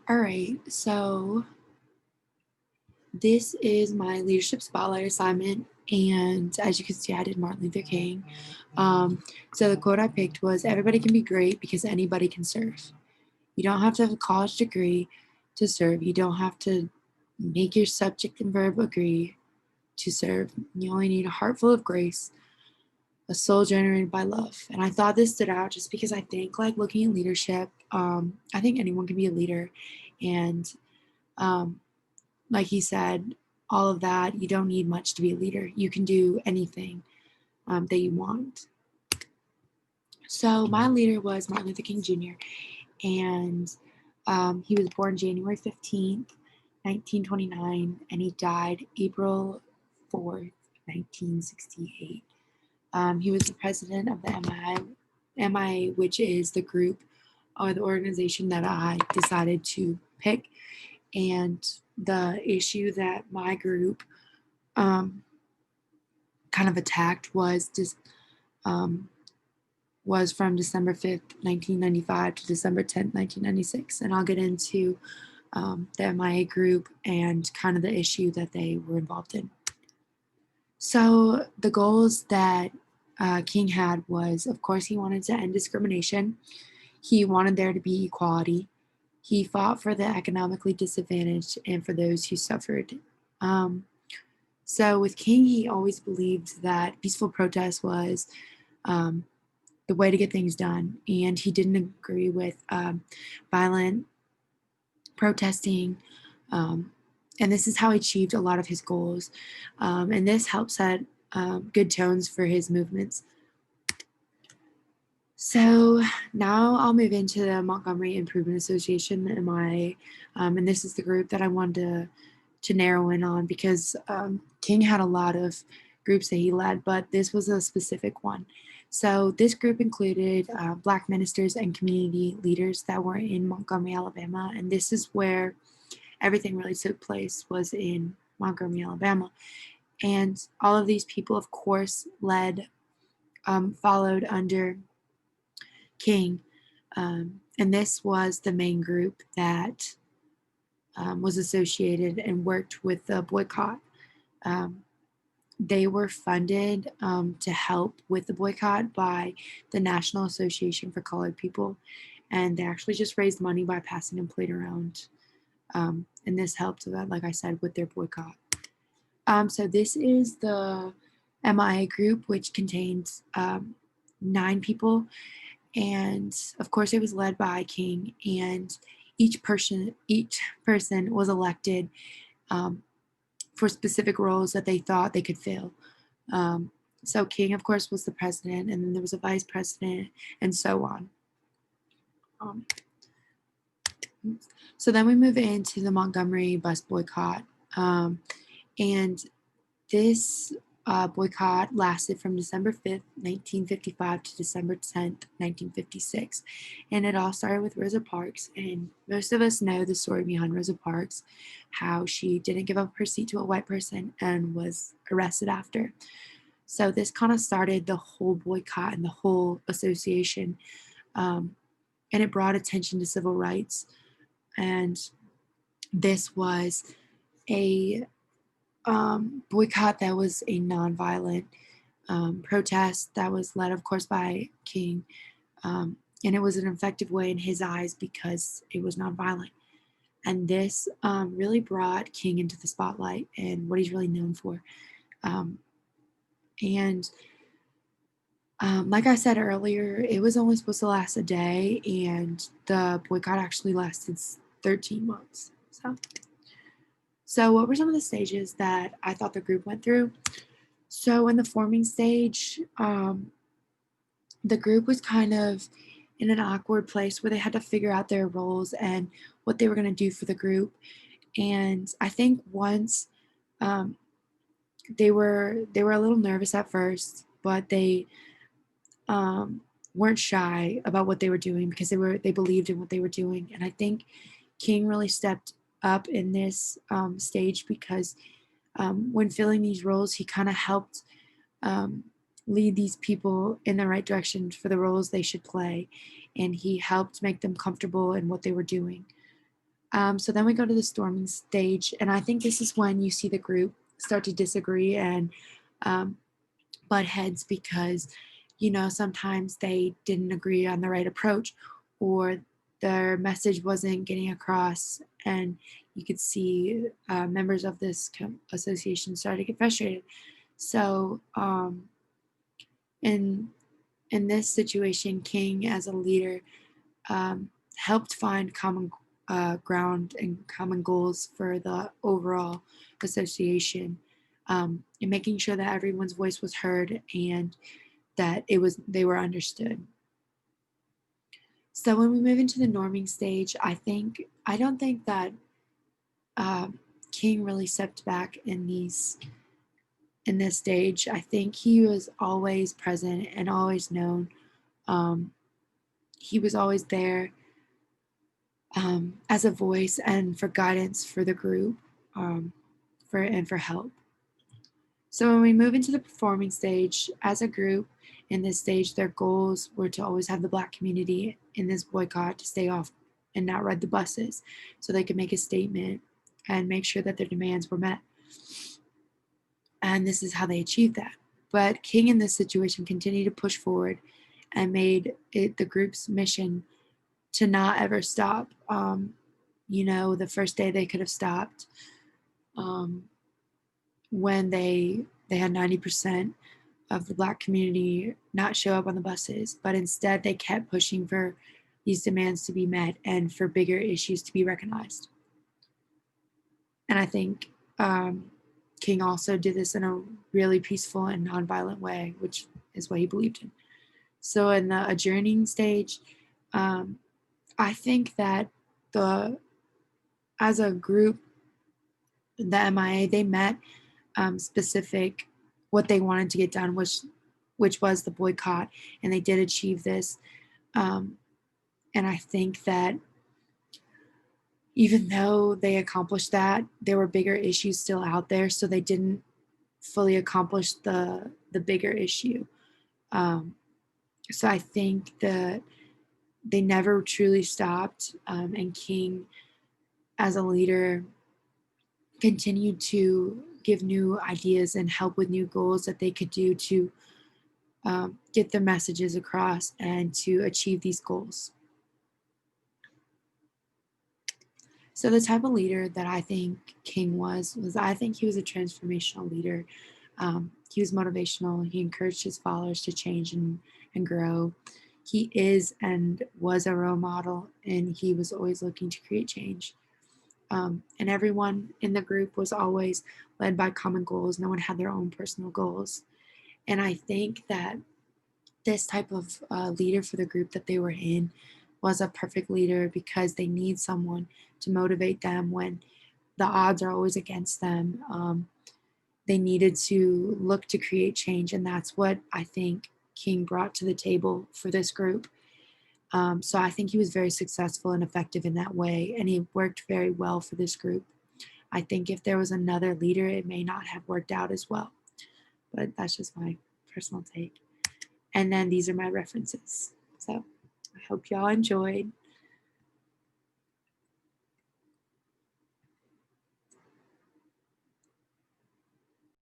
All right, so this is my leadership spotlight assignment, and as you can see, I did Martin Luther King. So the quote I picked was, "Everybody can be great because anybody can serve. You don't have to have a college degree to serve. You don't have to make your subject and verb agree to serve. You only need a heart full of grace, a soul generated by love." And I thought this stood out just because I think, like, looking at leadership, I think anyone can be a leader, and um, like he said, all of that, you don't need much to be a leader. You can do anything that you want. So my leader was Martin Luther King Jr., and he was born January 15th, 1929, and he died April 4th, 1968. He was the president of the MIA, which is the group or the organization that I decided to pick. And the issue that my group um, kind of attacked um, was from December 5th, 1995 to December 10th, 1996. And I'll get into the MIA group and kind of the issue that they were involved in. So the goals that King had was, of course, he wanted to end discrimination. He wanted there to be equality. He fought for the economically disadvantaged and for those who suffered. Um, so with King, he always believed that peaceful protest was um, the way to get things done, and he didn't agree with violent protesting. Um, and this is how he achieved a lot of his goals. And this helped set good tones for his movements. So now I'll move into the Montgomery Improvement Association, MIA, and this is the group that I wanted to narrow in on because King had a lot of groups that he led, but this was a specific one. So this group included Black ministers and community leaders that were in Montgomery, Alabama, and this is where everything really took place, was in Montgomery, Alabama. And all of these people, of course, followed under King. And this was the main group that was associated and worked with the boycott. Um, they were funded to help with the boycott by the National Association for Colored People. And they actually just raised money by passing a plate around. And this helped, like I said, with their boycott. So this is the MIA group, which contains 9 people. And of course, it was led by King, and each person was elected um, for specific roles that they thought they could fill. Um, so King, of course, was the president, and then there was a vice president, and so on. Um, so then we move into the Montgomery bus boycott, and this boycott lasted from December 5th, 1955 to December 10th, 1956. And it all started with Rosa Parks. And most of us know the story behind Rosa Parks, how she didn't give up her seat to a white person and was arrested after. So this kind of started the whole boycott and the whole association. Um, and it brought attention to civil rights. And this was a boycott that was a nonviolent protest that was led, of course, by King. And it was an effective way in his eyes because it was nonviolent. And this really brought King into the spotlight and what he's really known for. Um, and like I said earlier, it was only supposed to last a day, and the boycott actually lasted 13 months. So what were some of the stages that I thought the group went through? So in the forming stage, the group was kind of in an awkward place where they had to figure out their roles and what they were going to do for the group. And I think once um, they were a little nervous at first, but they weren't shy about what they were doing because they believed in what they were doing. And I think King really stepped up in this stage because when filling these roles, he kind of helped um, lead these people in the right direction for the roles they should play, and he helped make them comfortable in what they were doing. So then we go to the storming stage, and I think this is when you see the group start to disagree and um, butt heads because, sometimes they didn't agree on the right approach, or their message wasn't getting across, and you could see members of this association start to get frustrated. So in in this situation, King, as a leader, helped find common ground and common goals for the overall association, and making sure that everyone's voice was heard and that they were understood. So when we move into the norming stage, I don't think that um, King really stepped back in this stage. I think he was always present and always known. Um, he was always there as a voice and for guidance for the group, um, for help. So when we move into the performing stage, as a group in this stage, their goals were to always have the Black community in this boycott to stay off and not ride the buses, so they could make a statement and make sure that their demands were met. And this is how they achieved that. But King in this situation continued to push forward and made it the group's mission to not ever stop. The first day they could have stopped um, when they had 90% of the Black community not show up on the buses, but instead they kept pushing for these demands to be met and for bigger issues to be recognized. And I think King also did this in a really peaceful and nonviolent way, which is what he believed in. So in the adjourning stage, um, I think that the as a group, the MIA, they met specific what they wanted to get done, which was the boycott, and they did achieve this. Um, and I think that even though they accomplished that, there were bigger issues still out there, so they didn't fully accomplish the bigger issue. Um, so I think that they never truly stopped, and King, as a leader, continued to give new ideas and help with new goals that they could do to get their messages across and to achieve these goals. So the type of leader that I think King was I think he was a transformational leader. He was motivational. He encouraged his followers to change and grow. He is and was a role model, and he was always looking to create change. And everyone in the group was always led by common goals. No one had their own personal goals. And I think that this type of leader for the group that they were in was a perfect leader because they need someone to motivate them when the odds are always against them. They needed to look to create change, and that's what I think King brought to the table for this group. So I think he was very successful and effective in that way, and he worked very well for this group. I think if there was another leader, it may not have worked out as well, but that's just my personal take. And then these are my references. So I hope y'all enjoyed.